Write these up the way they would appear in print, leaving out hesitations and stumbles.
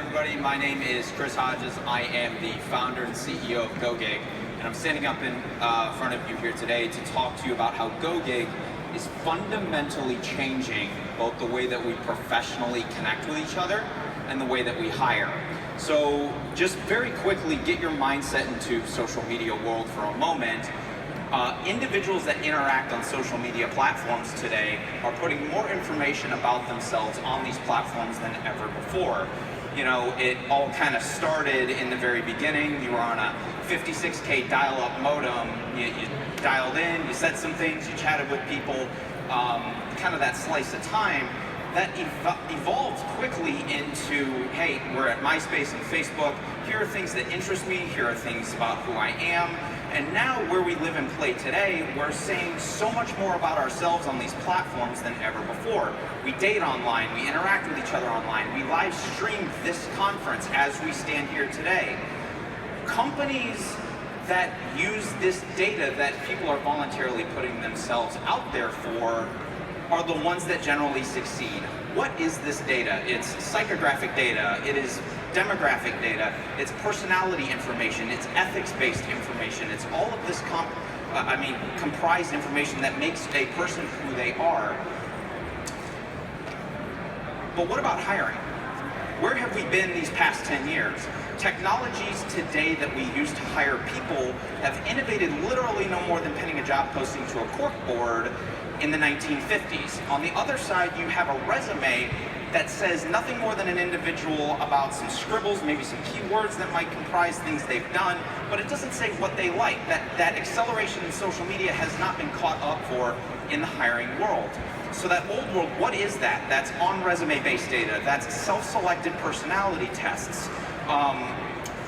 everybody, my name is Chris Hodges. I am the founder and CEO of GoGig, and I'm standing up in front of you here today to talk to you about how GoGig is fundamentally changing both the way that we professionally connect with each other and the way that we hire. So just very quickly, get your mindset into social media world for a moment. Individuals that interact on social media platforms today are putting more information about themselves on these platforms than ever before. You know, it all kind of started in the very beginning. You were on a 56K dial-up modem. You dialed in, you said some things, you chatted with people, kind of that slice of time. That evolved quickly into, hey, we're at MySpace and Facebook. Here are things that interest me. Here are things about who I am. And now where we live and play today, we're saying so much more about ourselves on these platforms than ever before. We date online, we interact with each other online, we live stream this conference as we stand here today. Companies that use this data that people are voluntarily putting themselves out there for are the ones that generally succeed. What is this data? It's psychographic data, it is demographic data, it's personality information, it's ethics-based information, it's all of this comprised information that makes a person who they are. But what about hiring? Where have we been these past 10 years? Technologies today that we use to hire people have innovated literally no more than pinning a job posting to a corkboard in the 1950s. On the other side, you have a resume that says nothing more than an individual about some scribbles, maybe some keywords that might comprise things they've done, but it doesn't say what they like. That acceleration in social media has not been caught up for in the hiring world. So that old world, what is that? That's on resume-based data. That's self-selected personality tests.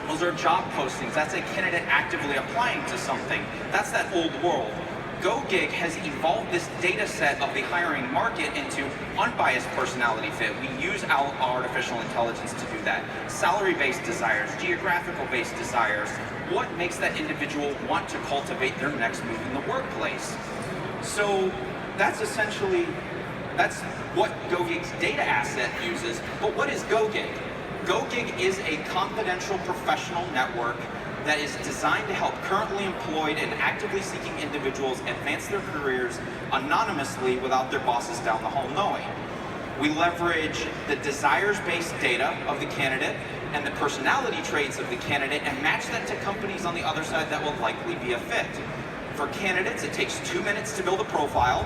Those are job postings. That's a candidate actively applying to something. That's that old world. GoGig has evolved this data set of the hiring market into unbiased personality fit. We use artificial intelligence to do that. Salary-based desires, geographical-based desires. What makes that individual want to cultivate their next move in the workplace? So that's what GoGig's data asset uses. But what is GoGig? GoGig is a confidential professional network that is designed to help currently employed and actively seeking individuals advance their careers anonymously without their bosses down the hall knowing. We leverage the desires-based data of the candidate and the personality traits of the candidate and match that to companies on the other side that will likely be a fit. For candidates, it takes 2 minutes to build a profile.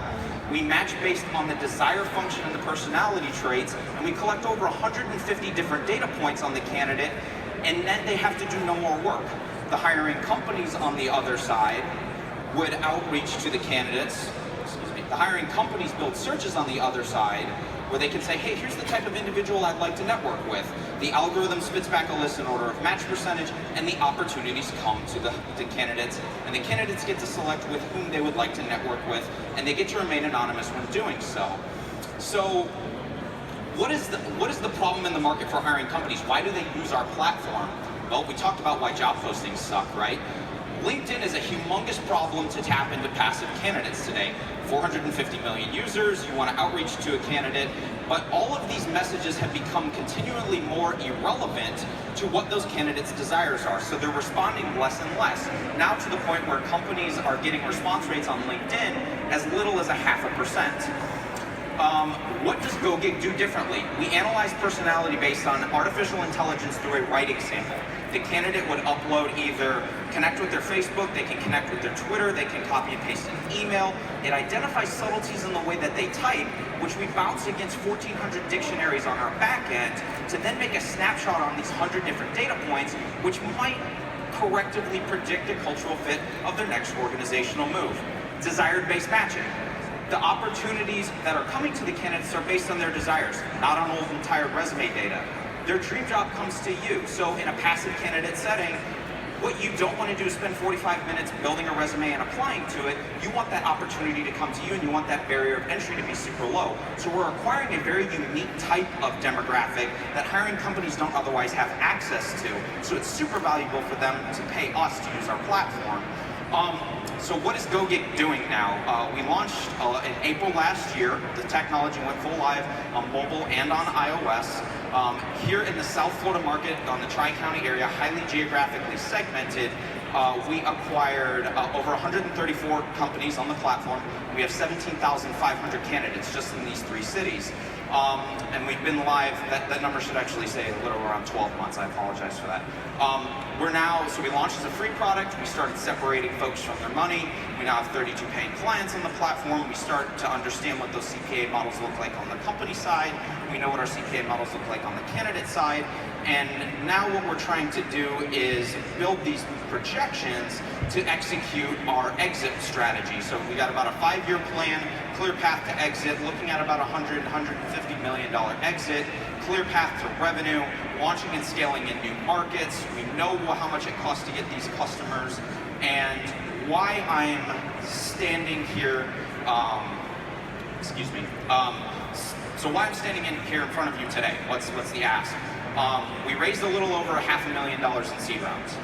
We match based on the desire function and the personality traits, and we collect over 150 different data points on the candidate, and then they have to do no more work. The hiring companies on the other side would outreach to the candidates. The hiring companies build searches on the other side where they can say, hey, here's the type of individual I'd like to network with. The algorithm spits back a list in order of match percentage, and the opportunities come to the candidates, and the candidates get to select with whom they would like to network with, and they get to remain anonymous when doing so. So what is the problem in the market for hiring companies? Why do they use our platform? Well, we talked about why job postings suck, right? LinkedIn is a humongous problem to tap into passive candidates today. 450 million users, you want to outreach to a candidate, but all of these messages have become continually more irrelevant to what those candidates' desires are. So they're responding less and less. Now to the point where companies are getting response rates on LinkedIn as little as 0.5%. What does GoGig do differently? We analyze personality based on artificial intelligence through a writing sample. The candidate would upload either connect with their Facebook, they can connect with their Twitter, they can copy and paste an email. It identifies subtleties in the way that they type, which we bounce against 1,400 dictionaries on our back end to then make a snapshot on these 100 different data points, which might correctively predict a cultural fit of their next organizational move. Desired-based matching. The opportunities that are coming to the candidates are based on their desires, not on old and tired resume data. Their dream job comes to you. So in a passive candidate setting, what you don't want to do is spend 45 minutes building a resume and applying to it. You want that opportunity to come to you, and you want that barrier of entry to be super low. So we're acquiring a very unique type of demographic that hiring companies don't otherwise have access to. So it's super valuable for them to pay us to use our platform. So what is GoGig doing now? We launched in April last year. The technology went full live on mobile and on iOS. Here in the South Florida market, on the Tri-County area, highly geographically segmented, we acquired over 134 companies on the platform. We have 17,500 candidates just in these 3 cities. And we've been live, that number should actually say a little around 12 months, I apologize for that. So we launched as a free product, we started separating folks from their money, we now have 32 paying clients on the platform, we start to understand what those CPA models look like on the company side, we know what our CPA models look like on the candidate side, and now what we're trying to do is build these projections to execute our exit strategy. So we got about a 5-year plan, clear path to exit, looking at about $150 million exit, clear path to revenue, launching and scaling in new markets. We know how much it costs to get these customers, and why I'm standing here, so why I'm standing here in front of you today. What's the ask? We raised a little over $500,000 in seed rounds.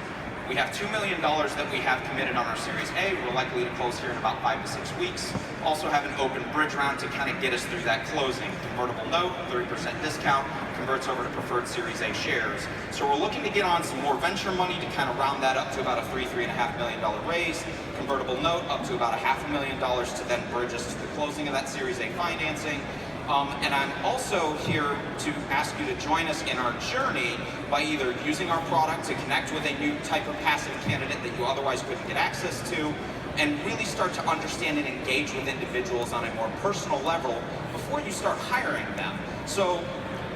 We have $2 million that we have committed on our Series A. We're likely to close here in about 5 to 6 weeks. Also have an open bridge round to kind of get us through that closing. Convertible note, 30% discount, converts over to preferred Series A shares. So we're looking to get on some more venture money to kind of round that up to about a $3.5 million raise. Convertible note up to about $500,000 to then bridge us to the closing of that Series A financing. And I'm also here to ask you to join us in our journey by either using our product to connect with a new type of passive candidate that you otherwise couldn't get access to, and really start to understand and engage with individuals on a more personal level before you start hiring them. So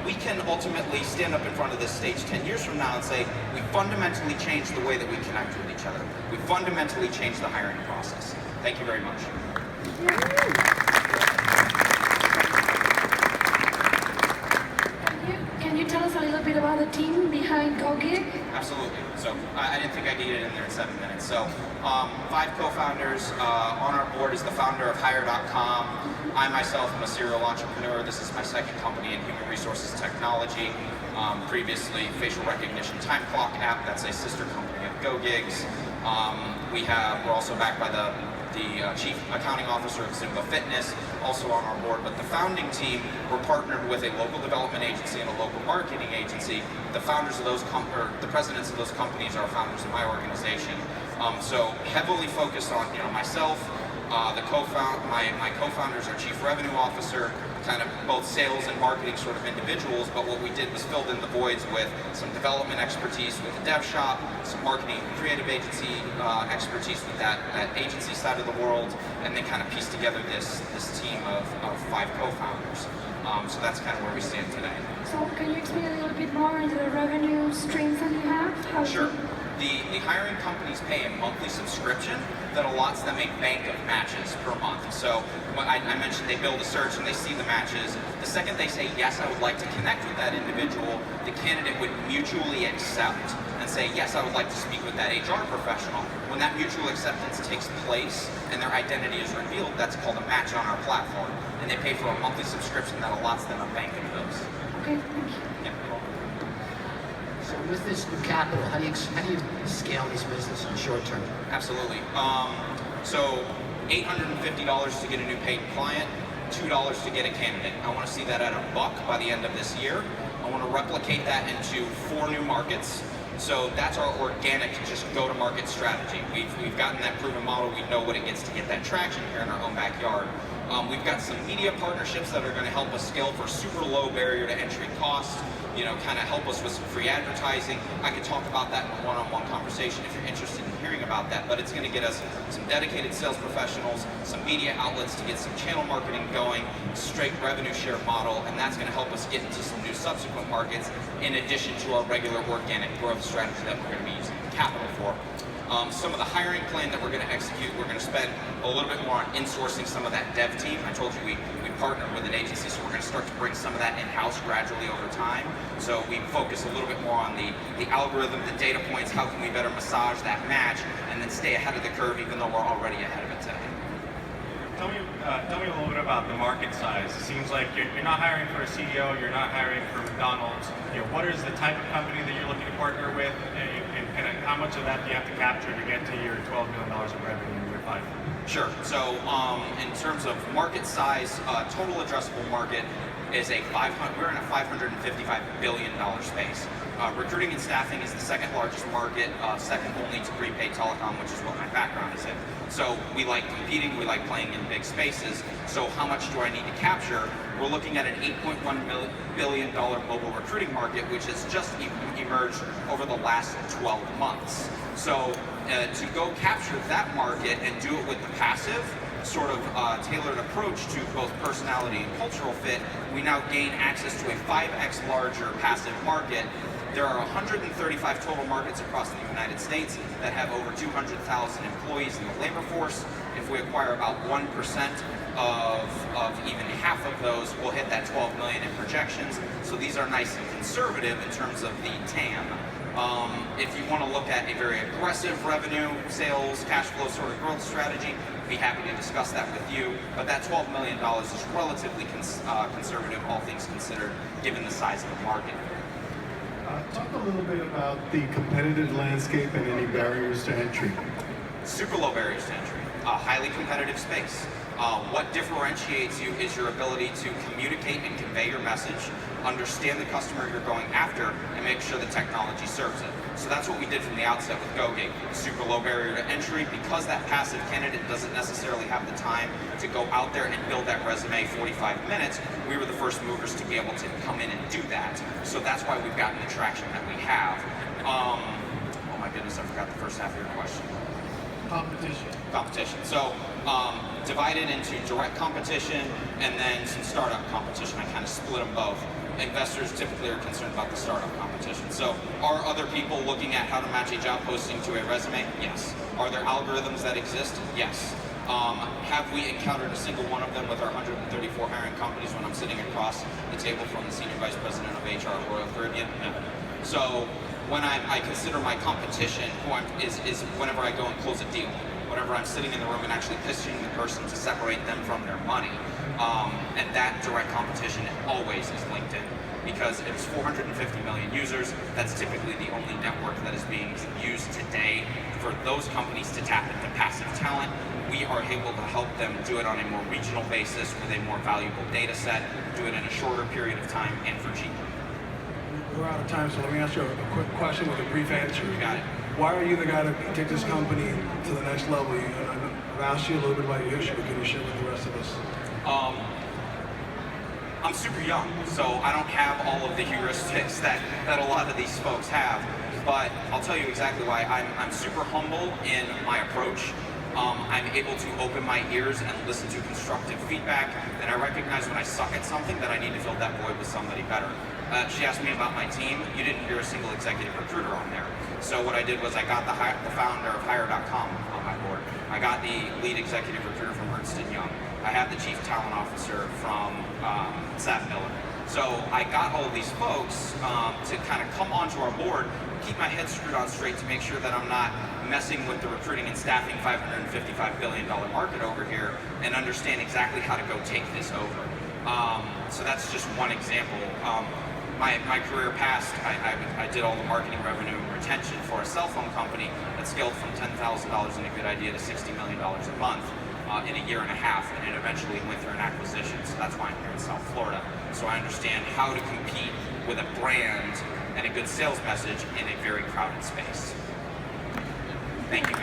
we can ultimately stand up in front of this stage 10 years from now and say, we fundamentally changed the way that we connect with each other. We fundamentally changed the hiring process. Thank you very much. Can you tell us a little bit about the team behind GoGig? Absolutely. So I didn't think I'd get it in there in 7 minutes. So 5 co-founders. On our board is the founder of Hire.com. I myself am a serial entrepreneur. This is my second company in human resources technology. Previously, facial recognition time clock app. That's a sister company of GoGig's. We're also backed by the chief accounting officer of Zumba Fitness, also on our board. But the founding team, we're partnered with a local development agency and a local marketing agency. The founders of those the presidents of those companies are founders of my organization. So heavily focused on myself, my co-founders are chief revenue officer, kind of both sales and marketing sort of individuals, but what we did was filled in the voids with some development expertise with the dev shop, some marketing and creative agency expertise with that agency side of the world, and then kind of pieced together this team of 5 co-founders. So that's kind of where we stand today. So can you explain a little bit more into the revenue streams that you have? Sure. The hiring companies pay a monthly subscription that allots them a bank of matches per month. So I mentioned they build a search and they see the matches. The second they say, yes, I would like to connect with that individual, the candidate would mutually accept and say, yes, I would like to speak with that HR professional. When that mutual acceptance takes place and their identity is revealed, that's called a match on our platform. And they pay for a monthly subscription that allots them a bank of those. Okay, thank you. Yeah. So with this new capital, how do you scale this business in the short term? Absolutely. So $850 to get a new paid client, $2 to get a candidate. I want to see that at $1 by the end of this year. I want to replicate that into 4 new markets. So that's our organic, just go-to-market strategy. We've gotten that proven model. We know what it gets to get that traction here in our own backyard. We've got some media partnerships that are going to help us scale for super low barrier to entry cost. Kind of help us with some free advertising. I could talk about that in a one-on-one conversation if you're interested in hearing about that, but it's going to get us some dedicated sales professionals, some media outlets to get some channel marketing going, straight revenue share model, and that's going to help us get into some new subsequent markets in addition to our regular organic growth strategy that we're going to be using capital for. Some of the hiring plan that we're going to execute, we're going to spend a little bit more on insourcing some of that dev team. I told you we partnered with an agency, so we're going to start to bring some of that in-house gradually over time. So we focus a little bit more on the algorithm, the data points, how can we better massage that match, and then stay ahead of the curve even though we're already ahead of it today. Tell me a little bit about the market size. It seems like you're not hiring for a CEO, you're not hiring for McDonald's. What is the type of company that you're looking to partner with, and how much of that do you have to capture to get to your $12 million of revenue with 5? Sure. So in terms of market size, total addressable market is we're in a $555 billion space. Recruiting and staffing is the second largest market, second only to prepaid telecom, which is what my background is in. So we like competing, we like playing in big spaces. So how much do I need to capture? We're looking at an $8.1 billion mobile recruiting market, which has just emerged over the last 12 months. So to go capture that market and do it with the passive, sort of tailored approach to both personality and cultural fit, we now gain access to a 5x larger passive market. There are 135 total markets across the United States that have over 200,000 employees in the labor force. If we acquire about 1% of even half of those, we'll hit that 12 million in projections. So these are nice and conservative in terms of the TAM. If you want to look at a very aggressive revenue, sales, cash flow sort of growth strategy, I'd be happy to discuss that with you. But that $12 million is relatively conservative, all things considered, given the size of the market. Talk a little bit about the competitive landscape and any barriers to entry. Super low barriers to entry. A highly competitive space. What differentiates you is your ability to communicate and convey your message, understand the customer you're going after, and make sure the technology serves it. So that's what we did from the outset with GoGig. Super low barrier to entry. Because that passive candidate doesn't necessarily have the time to go out there and build that resume 45 minutes, we were the first movers to be able to come in and do that. So that's why we've gotten the traction that we have. Oh my goodness, I forgot the first half of your question. Competition. So divided into direct competition and then some startup competition. I kind of split them both. Investors typically are concerned about the startup competition. So are other people looking at how to match a job posting to a resume? Yes. Are there algorithms that exist? Yes. Have we encountered a single one of them with our 134 hiring companies when I'm sitting across the table from the Senior Vice President of HR at Royal Caribbean? No. So when I consider my competition, is whenever I go and close a deal, whenever I'm sitting in the room and actually pitching the person to separate them from their money. And that direct competition always is LinkedIn, because it's 450 million users. That's typically the only network that is being used today for those companies to tap into passive talent. We are able to help them do it on a more regional basis with a more valuable data set, do it in a shorter period of time and for cheaper. We're out of time, so let me ask you a quick question with a brief answer. You got it. Why are you the guy to take this company to the next level? I've asked you a little bit about your history, but can you share with the rest of us? I'm super young, so I don't have all of the heuristics that a lot of these folks have, but I'll tell you exactly why. I'm super humble in my approach. I'm able to open my ears and listen to constructive feedback, and I recognize when I suck at something that I need to fill that void with somebody better. She asked me about my team. You didn't hear a single executive recruiter on there. So what I did was I got the founder of Hire.com on my board. I got the lead executive recruiter from Ernst & Young. I have the chief talent officer from Sav Miller. So I got all of these folks to kind of come onto our board, keep my head screwed on straight to make sure that I'm not messing with the recruiting and staffing $555 billion market over here, and understand exactly how to go take this over. So that's just one example. My career past, I did all the marketing revenue and retention for a cell phone company that scaled from $10,000 in a good idea to $60 million a month in a year and a half, and it eventually went through an acquisition. So that's why I'm here in South Florida. So I understand how to compete with a brand and a good sales message in a very crowded space. Thank you.